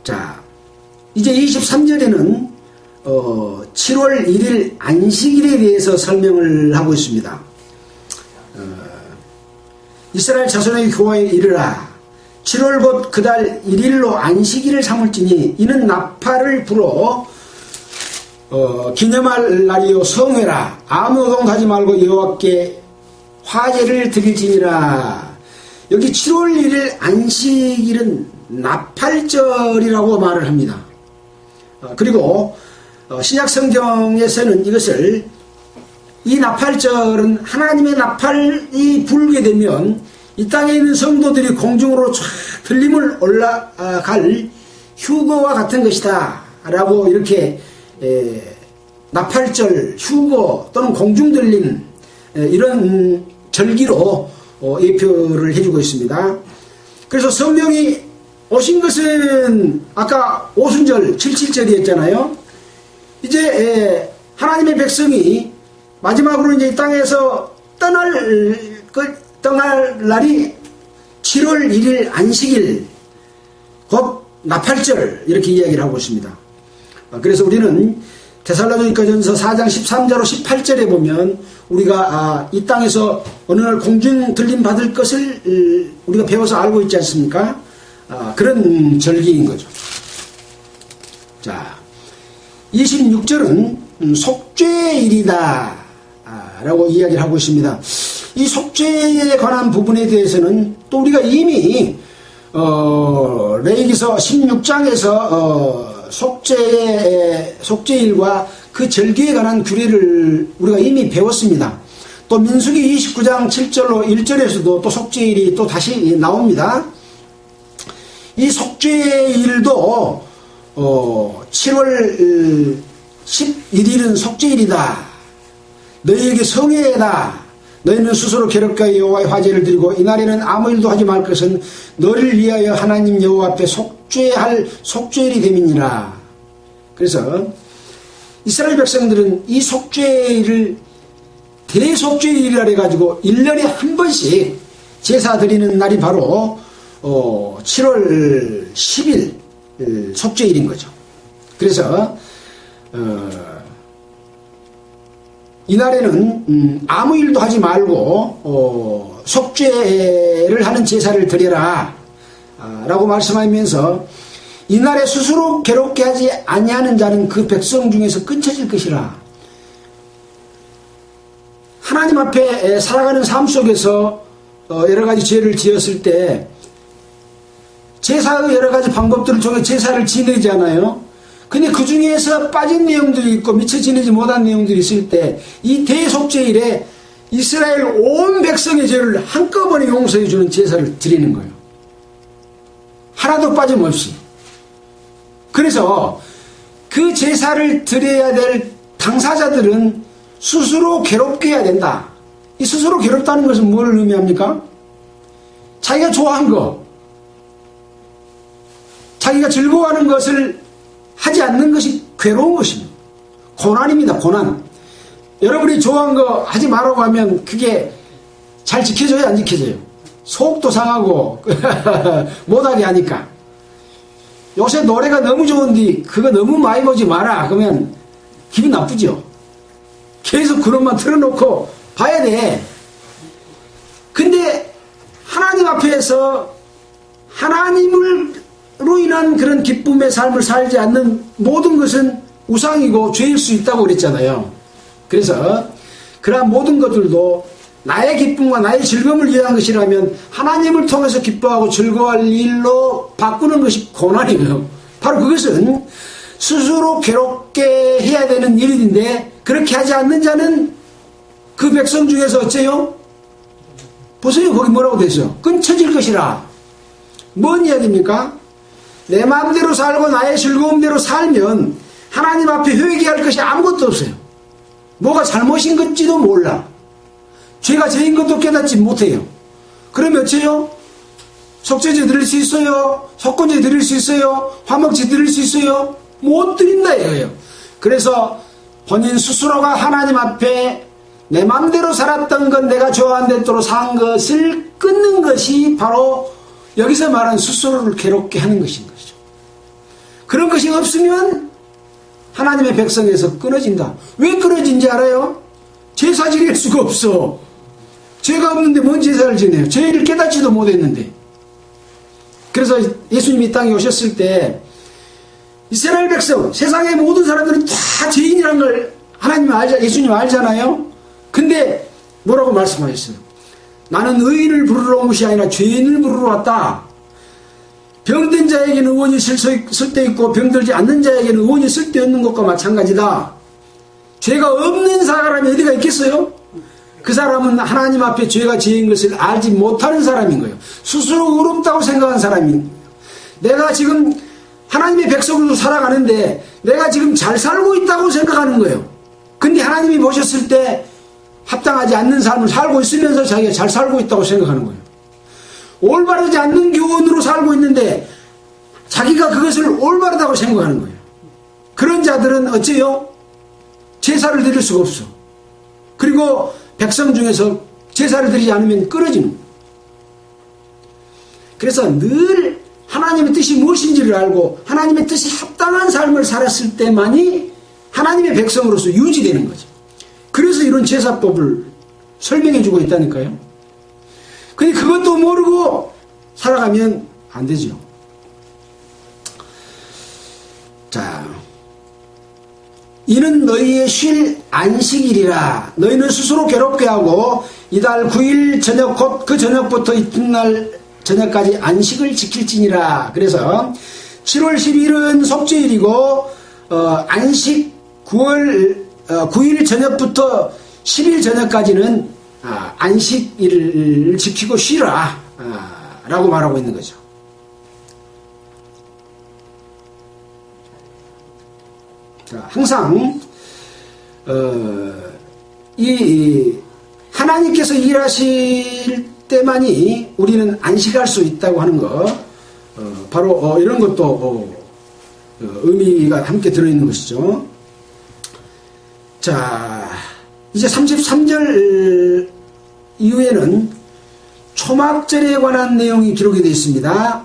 자, 이제 23절에는 7월 1일 안식일에 대해서 설명을 하고 있습니다. 이스라엘 자손에게 교화에 이르라. 7월 곧 그달 1일로 안식일을 삼을지니 이는 나팔을 불어 기념할 날이요 성회라. 아무 노동도 하지 말고 여호와께 화제를 드릴지니라. 여기 7월 1일 안식일은 나팔절이라고 말을 합니다. 그리고 신약 성경에서는 이것을 이 나팔절은 하나님의 나팔이 불게 되면 이 땅에 있는 성도들이 공중으로 쫙 들림을 올라갈 휴거와 같은 것이다 라고 이렇게 나팔절, 휴거 또는 공중들림 이런 절기로 예표를 해주고 있습니다. 그래서 성령이 오신 것은 아까 오순절 77절이었잖아요. 이제 하나님의 백성이 마지막으로 이제 이 땅에서 떠날 날이 7월 1일 안식일 곧 나팔절 이렇게 이야기를 하고 있습니다. 그래서 우리는 데살로니가전서 4장 13절로 18절에 보면 우리가 이 땅에서 어느 날 공중 들림 받을 것을 우리가 배워서 알고 있지 않습니까? 그런 절기인 거죠. 자, 26절은 속죄일이다 라고 이야기를 하고 있습니다. 이 속죄에 관한 부분에 대해서는 또 우리가 이미 레위기서 16장에서 속죄일과 그 절기에 관한 규례를 우리가 이미 배웠습니다. 또 민수기 29장 7절로 1절에서도 또 속죄일이 또 다시 나옵니다. 이 속죄일도 7월 11일은 속죄일이다. 너희에게 성회다. 너희는 스스로 괴롭게 하여 여호와의 화제를 드리고 이날에는 아무 일도 하지 말 것은 너를 위하여 하나님 여호와 앞에 속죄할 속죄일이 됨이니라. 그래서 이스라엘 백성들은 이 속죄일을 대속죄일이라 해가지고 1년에 한 번씩 제사 드리는 날이 바로 7월 10일 속죄일인 거죠. 그래서 이날에는 아무 일도 하지 말고 속죄를 하는 제사를 드려라 라고 말씀하면서 이날에 스스로 괴롭게 하지 아니하는 자는 그 백성 중에서 끊쳐질 것이라. 하나님 앞에 살아가는 삶 속에서 여러 가지 죄를 지었을 때 제사의 여러 가지 방법들을 통해 제사를 지내잖아요. 근데 그 중에서 빠진 내용들이 있고 미처 지내지 못한 내용들이 있을 때 이 대속죄일에 이스라엘 온 백성의 죄를 한꺼번에 용서해 주는 제사를 드리는 거예요. 하나도 빠짐없이. 그래서 그 제사를 드려야 될 당사자들은 스스로 괴롭게 해야 된다. 이 스스로 괴롭다는 것은 뭘 의미합니까? 자기가 좋아한 거, 자기가 즐거워하는 것을 하지 않는 것이 괴로운 것입니다. 고난입니다. 고난. 여러분이 좋아한 거 하지 말라고 하면 그게 잘 지켜져요? 안 지켜져요? 속도 상하고 못하게 하니까. 요새 노래가 너무 좋은데 그거 너무 많이 보지 마라 그러면 기분 나쁘죠. 계속 그것만 틀어놓고 봐야 돼. 근데 하나님 앞에서 하나님으로 인한 그런 기쁨의 삶을 살지 않는 모든 것은 우상이고 죄일 수 있다고 그랬잖아요. 그래서 그러한 모든 것들도 나의 기쁨과 나의 즐거움을 위한 것이라면 하나님을 통해서 기뻐하고 즐거워할 일로 바꾸는 것이 고난이에요. 바로 그것은 스스로 괴롭게 해야 되는 일인데 그렇게 하지 않는 자는 그 백성 중에서 어째요? 보세요. 거기 뭐라고 되어 있어요? 끊쳐질 것이라. 뭔 이야기입니까? 내 마음대로 살고 나의 즐거움대로 살면 하나님 앞에 회개할 것이 아무것도 없어요. 뭐가 잘못인 건지도 몰라. 죄가 죄인 것도 깨닫지 못해요. 그러면 어째요? 속죄제 드릴 수 있어요? 속건제 드릴 수 있어요? 화목제 드릴 수 있어요? 못 드린다 이거예요. 그래서 본인 스스로가 하나님 앞에 내 마음대로 살았던 건 내가 좋아하는 대로 산 것을 끊는 것이 바로 여기서 말하는 스스로를 괴롭게 하는 것인 것이죠. 그런 것이 없으면 하나님의 백성에서 끊어진다. 왜 끊어진지 알아요? 제사 지낼 수가 없어. 죄가 없는데 뭔 제사를 지내요? 죄를 깨닫지도 못했는데. 그래서 예수님이 이 땅에 오셨을 때 이스라엘 백성, 세상의 모든 사람들은 다 죄인이라는 걸 예수님 알잖아요. 근데 뭐라고 말씀하셨어요? 나는 의인을 부르러 온 것이 아니라 죄인을 부르러 왔다. 병든 자에게는 의원이 쓸데있고 병들지 않는 자에게는 의원이 쓸데없는 것과 마찬가지다. 죄가 없는 사람이 어디가 있겠어요? 그 사람은 하나님 앞에 죄가 죄인 것을 알지 못하는 사람인 거예요. 스스로 의롭다고 생각하는 사람인 거예요. 내가 지금 하나님의 백성으로 살아가는데 내가 지금 잘 살고 있다고 생각하는 거예요. 근데 하나님이 보셨을 때 합당하지 않는 삶을 살고 있으면서 자기가 잘 살고 있다고 생각하는 거예요. 올바르지 않는 교훈으로 살고 있는데 자기가 그것을 올바르다고 생각하는 거예요. 그런 자들은 어째요? 제사를 드릴 수가 없어. 그리고 백성 중에서 제사를 드리지 않으면 끊어지는 거예요. 그래서 늘 하나님의 뜻이 무엇인지를 알고 하나님의 뜻이 합당한 삶을 살았을 때만이 하나님의 백성으로서 유지되는 거죠. 그래서 이런 제사법을 설명해 주고 있다니까요. 근데 그것도 모르고 살아가면 안 되죠. 자, 이는 너희의 쉴 안식일이라. 너희는 스스로 괴롭게 하고 이달 9일 저녁 곧 그 저녁부터 이튿날 저녁까지 안식을 지킬지니라. 그래서 7월 10일은 속죄일이고 안식 9일 저녁부터 10일 저녁까지는 안식일을 지키고 쉬라 라고 말하고 있는 거죠. 자, 항상 이 하나님께서 일하실 때만이 우리는 안식할 수 있다고 하는 거, 바로 이런 것도 의미가 함께 들어있는 것이죠. 자, 이제 33절 이후에는 초막절에 관한 내용이 기록이 되어 있습니다.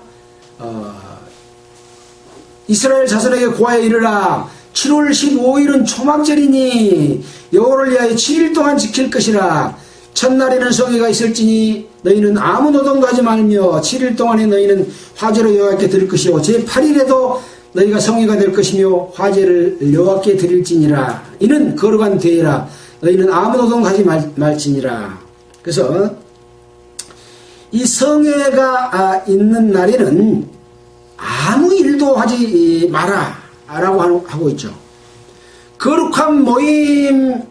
이스라엘 자손에게 고하여 이르라. 7월 15일은 초막절이니 여호와를 위하여 7일 동안 지킬 것이라. 첫날에는 성회가 있을지니 너희는 아무 노동도 하지 말며 7일 동안에 너희는 화제로 여호와께 드릴 것이요 제8일에도 너희가 성회가 될 것이며 화제를 여호와께 드릴지니라. 이는 거룩한 대회라. 너희는 아무 노동도 하지 말지니라. 그래서 이 성회가 있는 날에는 아무 일도 하지 마라 라고 하고 있죠. 거룩한 모임을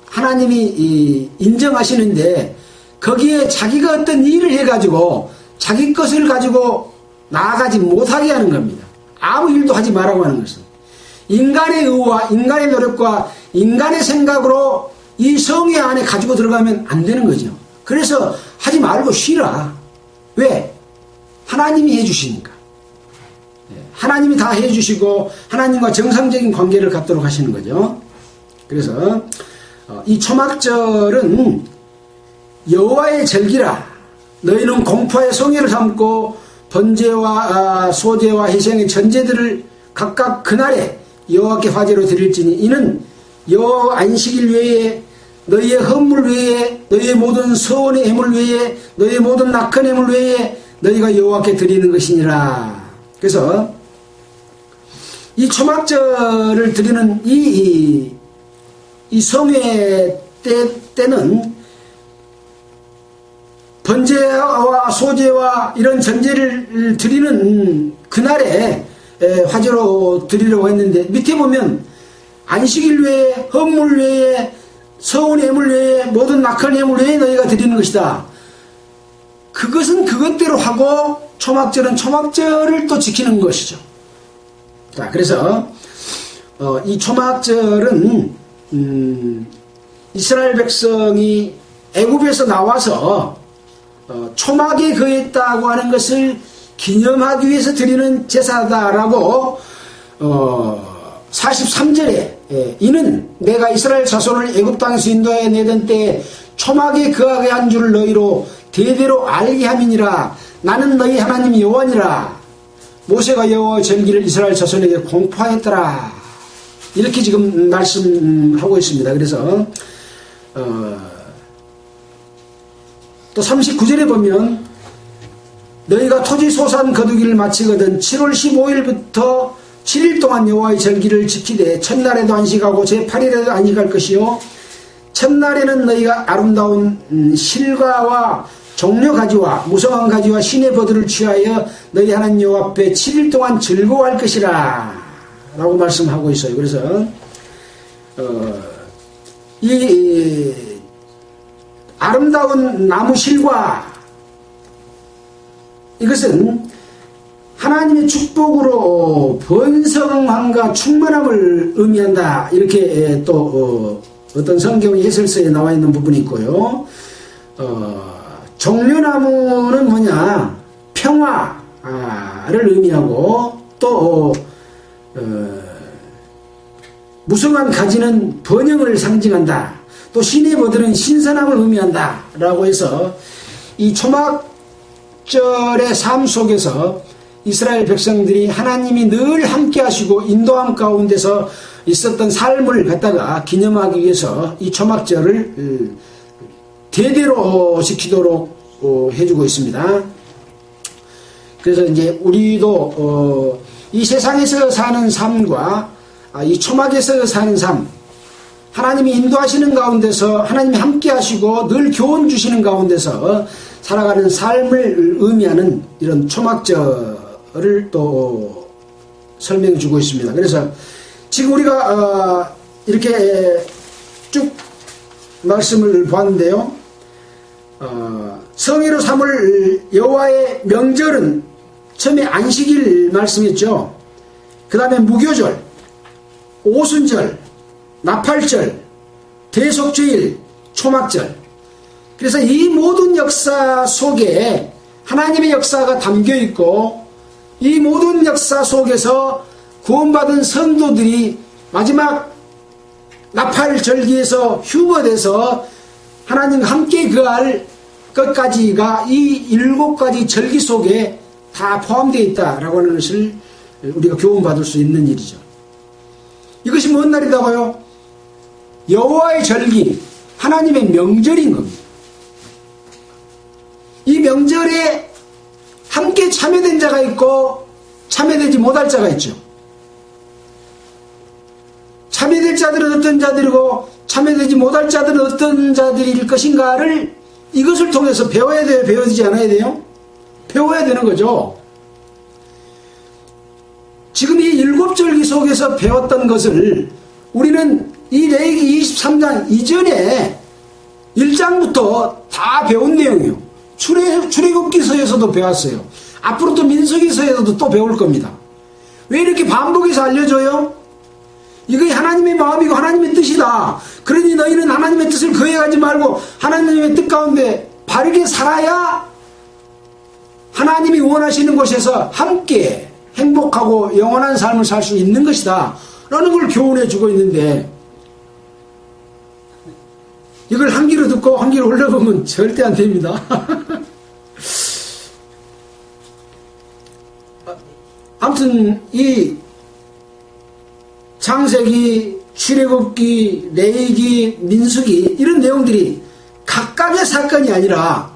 하나님이 인정하시는데 거기에 자기가 어떤 일을 해가지고 자기 것을 가지고 나아가지 못하게 하는 겁니다. 아무 일도 하지 말라고 하는 것은 인간의 의와 인간의 노력과 인간의 생각으로 이 성회 안에 가지고 들어가면 안 되는 거죠. 그래서 하지 말고 쉬라. 왜? 하나님이 해주시니까. 하나님이 다 해주시고 하나님과 정상적인 관계를 갖도록 하시는 거죠. 그래서 이 초막절은 여호와의 절기라. 너희는 공포의 성회를 삼고 번제와 소제와 희생의 전제들을 각각 그날에 여호와께 화제로 드릴지니 이는 여호와 안식일 외에 너희의 헌물 외에 너희의 모든 서원의 예물 외에 너희의 모든 낙헌 예물 외에 너희가 여호와께 드리는 것이니라. 그래서 이 초막절을 드리는 이 성회 때는 번제와 소제와 이런 전제를 드리는 그날에 화제로 드리려고 했는데 밑에 보면 안식일 외에 헌물 외에 서원 예물 외에 모든 낙헌 예물 외에 너희가 드리는 것이다. 그것은 그것대로 하고 초막절은 초막절을 또 지키는 것이죠. 자, 그래서 이 초막절은 이스라엘 백성이 애굽에서 나와서 초막에 거했다고 하는 것을 기념하기 위해서 드리는 제사다라고 43절에 이는 내가 이스라엘 자손을 애굽 땅에서 인도하여 내던 때에 초막에 거하게 한 줄 너희로 대대로 알게 함이니라. 나는 너희 하나님 여호와니라. 모세가 여호와의 절기를 이스라엘 자손에게 공포하였더라. 이렇게 지금 말씀하고 있습니다. 그래서 또 39절에 보면 너희가 토지 소산 거두기를 마치거든 7월 15일부터 7일 동안 여호와의 절기를 지키되 첫날에도 안식하고 제8일에도 안식할 것이요 첫날에는 너희가 아름다운 실과와 종려가지와 무성한 가지와 신의 버들을 취하여 너희 하나님 여호와 앞에 7일 동안 즐거워할 것이라 라고 말씀하고 있어요. 그래서 이 아름다운 나무 실과 이것은 하나님의 축복으로 번성함과 충만함을 의미한다. 이렇게 또 어떤 성경 해설서에 나와 있는 부분이 있고요. 종려나무는 뭐냐? 평화를 의미하고 또 무성한 가지는 번영을 상징한다. 또 신의 버들은 신선함을 의미한다. 라고 해서 이 초막절의 삶 속에서 이스라엘 백성들이 하나님이 늘 함께 하시고 인도함 가운데서 있었던 삶을 갖다가 기념하기 위해서 이 초막절을 대대로 지키도록 해주고 있습니다. 그래서 이제 우리도 이 세상에서 사는 삶과 이 초막에서 사는 삶, 하나님이 인도하시는 가운데서 하나님이 함께 하시고 늘 교훈 주시는 가운데서 살아가는 삶을 의미하는 이런 초막절을 또 설명해 주고 있습니다. 그래서 지금 우리가 이렇게 쭉 말씀을 보았는데요. 성의로 삼을 여호와의 명절은 처음에 안식일 말씀했죠. 그 다음에 무교절, 오순절, 나팔절, 대속죄일, 초막절. 그래서 이 모든 역사 속에 하나님의 역사가 담겨 있고 이 모든 역사 속에서 구원받은 성도들이 마지막 나팔절기에서 휴거돼서 하나님과 함께 거할 것까지가 이 7가지 절기 속에 다 포함되어 있다라고 하는 것을 우리가 교훈받을 수 있는 일이죠. 이것이 뭔 날이라고요? 여호와의 절기, 하나님의 명절인 겁니다. 이 명절에 함께 참여된 자가 있고 참여되지 못할 자가 있죠. 참여될 자들은 어떤 자들이고 참여되지 못할 자들은 어떤 자들일 것인가를 이것을 통해서 배워야 돼요? 배워야 되지 않아야 돼요? 배워야 되는 거죠. 지금 이 7절기 속에서 배웠던 것을 우리는 이 레위기 23장 이전에 1장부터 다 배운 내용이에요. 출애굽기서에서도 배웠어요. 앞으로 또 민수기서에서도 또 배울 겁니다. 왜 이렇게 반복해서 알려줘요? 이게 하나님의 마음이고 하나님의 뜻이다. 그러니 너희는 하나님의 뜻을 거해가지 말고 하나님의 뜻 가운데 바르게 살아야 하나님이 원하시는 곳에서 함께 행복하고 영원한 삶을 살 수 있는 것이다 라는 걸 교훈해 주고 있는데 이걸 한 귀로 듣고 한 귀로 올려보면 절대 안 됩니다. 아무튼 이 창세기, 출애굽기, 레위기, 민수기 이런 내용들이 각각의 사건이 아니라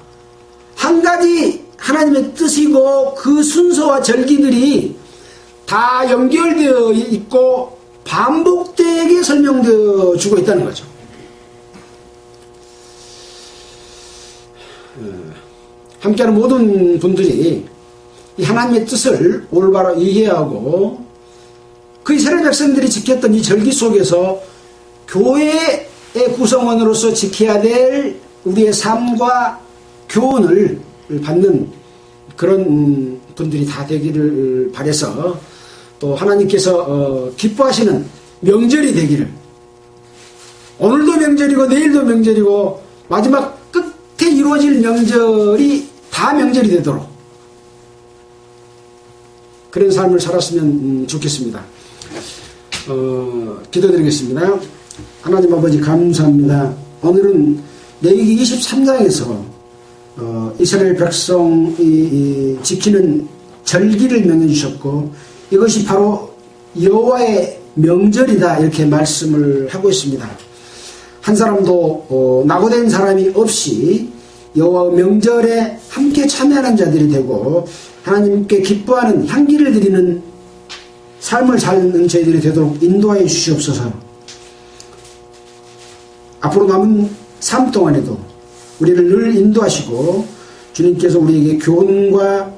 한 가지 하나님의 뜻이고 그 순서와 절기들이 다 연결되어 있고 반복되게 설명되어 주고 있다는 거죠. 함께하는 모든 분들이 이 하나님의 뜻을 올바로 이해하고 그 이스라엘 백성들이 지켰던 이 절기 속에서 교회의 구성원으로서 지켜야 될 우리의 삶과 교훈을 받는 그런 분들이 다 되기를 바라서 또 하나님께서 기뻐하시는 명절이 되기를, 오늘도 명절이고 내일도 명절이고 마지막 끝에 이루어질 명절이 다 명절이 되도록 그런 삶을 살았으면 좋겠습니다. 기도드리겠습니다. 하나님 아버지 감사합니다. 오늘은 레위기 23장에서 이스라엘 백성이 지키는 절기를 명해주셨고 이것이 바로 여호와의 명절이다 이렇게 말씀을 하고 있습니다. 한 사람도 낙오된 사람이 없이 여호와 명절에 함께 참여하는 자들이 되고 하나님께 기뻐하는 향기를 드리는 삶을 사는 저희들이 되도록 인도하여 주시옵소서. 앞으로 남은 삶 동안에도 우리를 늘 인도하시고 주님께서 우리에게 교훈과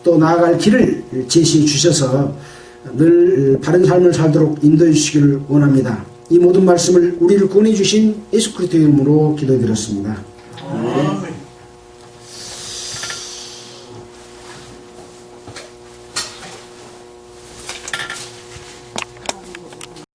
또 나아갈 길을 제시해 주셔서 늘 바른 삶을 살도록 인도해 주시기를 원합니다. 이 모든 말씀을 우리를 구원해 주신 예수 그리스도의 이름으로 기도드렸습니다. 아멘.